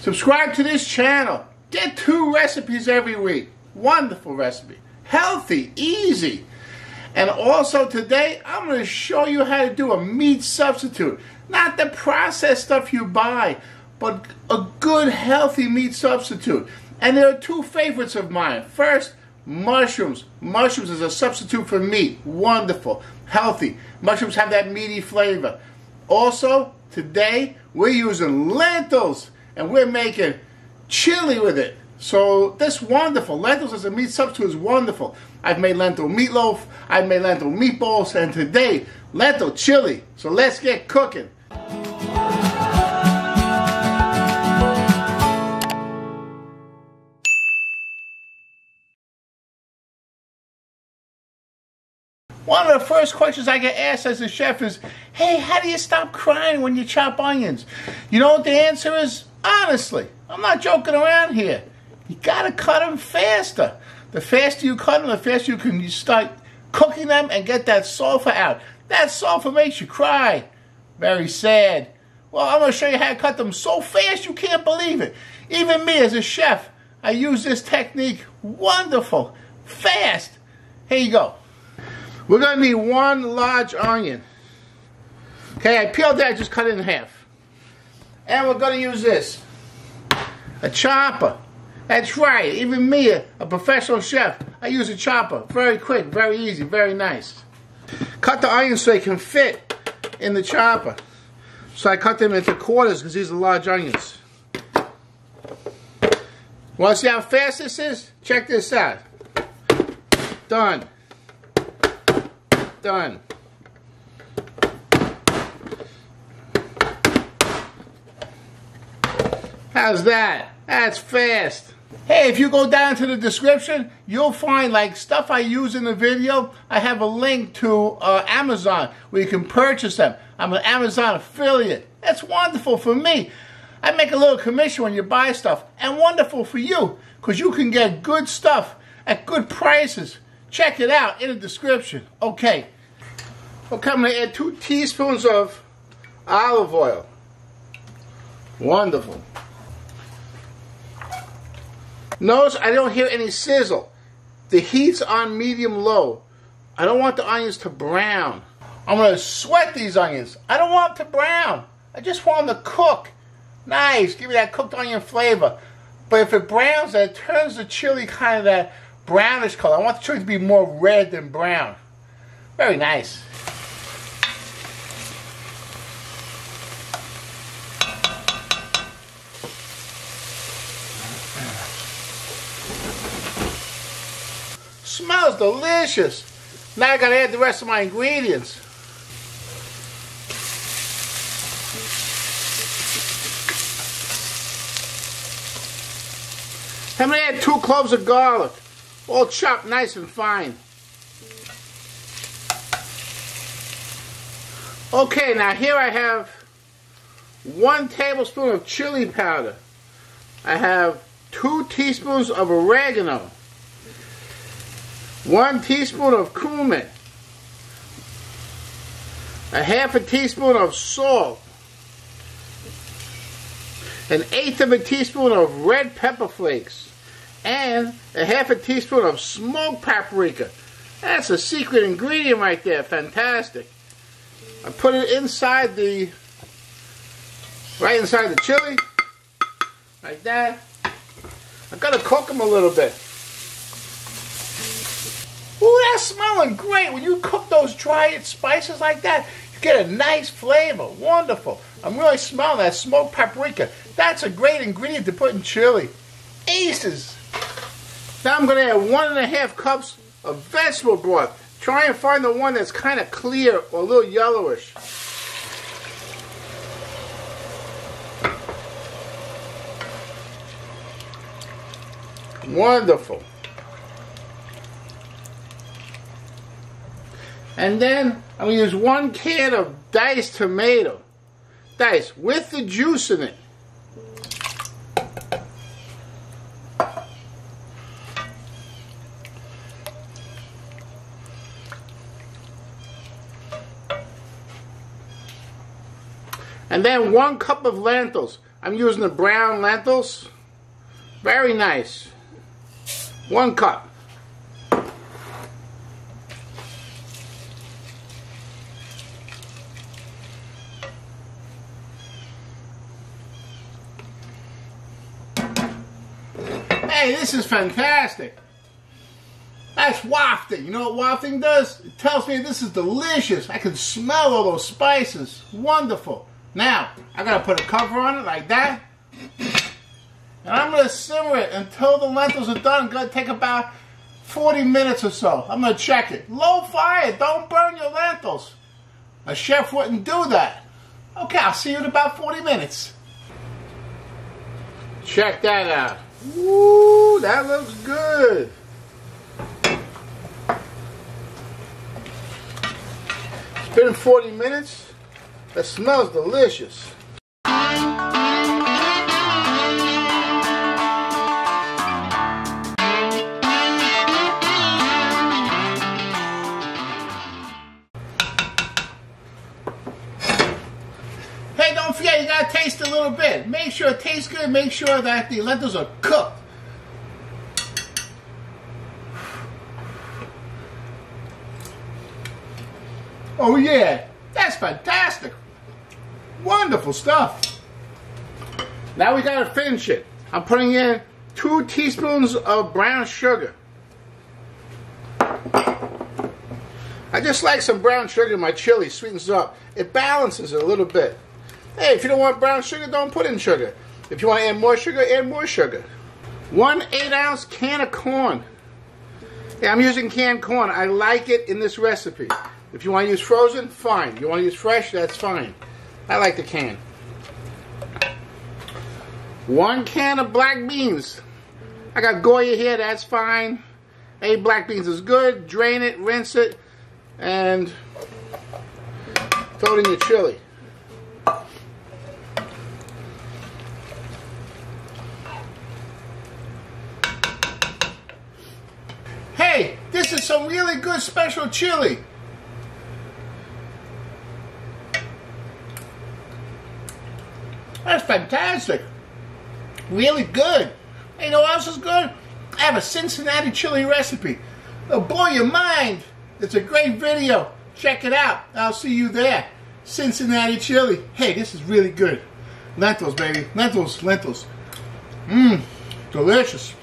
Subscribe to this channel. Get 2 recipes every week. Wonderful recipe. Healthy, easy. And also today, I'm going to show you how to do a meat substitute. Not the processed stuff you buy, but a good, healthy meat substitute. And there are 2 favorites of mine. First, mushrooms. Mushrooms is a substitute for meat. Wonderful, healthy. Mushrooms have that meaty flavor. Also, today, we're using lentils, and we're making chili with it. So this wonderful. Lentils as a meat substitute is wonderful. I've made lentil meatloaf, I've made lentil meatballs, and today, lentil chili. So let's get cooking. One of the first questions I get asked as a chef is, hey, how do you stop crying when you chop onions? You know what the answer is? Honestly, I'm not joking around here. You gotta cut them faster. The faster you cut them, the faster you can start cooking them and get that sulfur out. That sulfur makes you cry. Very sad. Well, I'm gonna show you how to cut them so fast you can't believe it. Even me as a chef, I use this technique. Wonderful. Fast. Here you go. We're gonna need 1 large onion. Okay, I peeled that, just cut it in half. And we're gonna use this. A chopper. That's right, even me, a professional chef, I use a chopper. Very quick, very easy, very nice. Cut the onions so they can fit in the chopper. So I cut them into quarters because these are large onions. Want to see how fast this is? Check this out. Done. Done. How's that? That's fast. Hey, if you go down to the description, you'll find like stuff I use in the video. I have a link to Amazon where you can purchase them. I'm an Amazon affiliate. That's wonderful for me. I make a little commission when you buy stuff, and wonderful for you because you can get good stuff at good prices. Check it out in the description. Okay, I'm going to add 2 teaspoons of olive oil. Wonderful. Notice I don't hear any sizzle. The heat's on medium-low. I don't want the onions to brown. I'm going to sweat these onions. I don't want them to brown. I just want them to cook. Nice, give me that cooked onion flavor. But if it browns, it turns the chili kind of that brownish color. I want the chili to be more red than brown. Very nice. Smells delicious. Now I gotta add the rest of my ingredients. I'm gonna add 2 cloves of garlic, all chopped nice and fine. Okay, now here I have 1 tablespoon of chili powder. I have 2 teaspoons of oregano. 1 teaspoon of cumin, 1/2 teaspoon of salt, 1/8 teaspoon of red pepper flakes, and 1/2 teaspoon of smoked paprika. That's a secret ingredient right there. Fantastic. I put it inside right inside the chili, like that. I've got to cook them a little bit. Ooh, that's smelling great. When you cook those dried spices like that, you get a nice flavor. Wonderful. I'm really smelling that smoked paprika. That's a great ingredient to put in chili. Aces. Now I'm going to add 1.5 cups of vegetable broth. Try and find the one that's kind of clear or a little yellowish. Wonderful. And then I'm going to use 1 can of diced tomato. Diced with the juice in it. And then 1 cup of lentils. I'm using the brown lentils. Very nice. 1 cup. Hey, this is fantastic. That's wafting. You know what wafting does? It tells me this is delicious. I can smell all those spices. Wonderful. Now, I gotta put a cover on it like that. And I'm gonna simmer it until the lentils are done. It's gonna take about 40 minutes or so. I'm gonna check it. Low fire, don't burn your lentils. A chef wouldn't do that. Okay, I'll see you in about 40 minutes. Check that out. Woo, that looks good. It's been 40 minutes. That smells delicious. Hey, don't forget, you gotta taste a little bit. Make sure it tastes good. Make sure that the lentils are cooked. Oh yeah, that's fantastic. Wonderful stuff. Now we gotta finish it. I'm putting in 2 teaspoons of brown sugar. I just like some brown sugar in my chili, sweetens it up. It balances it a little bit. Hey, if you don't want brown sugar, don't put in sugar. If you want to add more sugar, add more sugar. 1 8-ounce can of corn. Yeah, I'm using canned corn. I like it in this recipe. If you want to use frozen, fine. You want to use fresh, that's fine. I like the can. 1 can of black beans. I got Goya here, that's fine. Hey, black beans is good. Drain it, rinse it, and throw it in your chili. Hey, this is some really good special chili. That's fantastic. Really good. Hey, you know what else is good? I have a Cincinnati chili recipe. It'll blow your mind. It's a great video. Check it out. I'll see you there. Cincinnati chili. Hey, this is really good. Lentils, baby. Lentils, lentils. Mmm, delicious.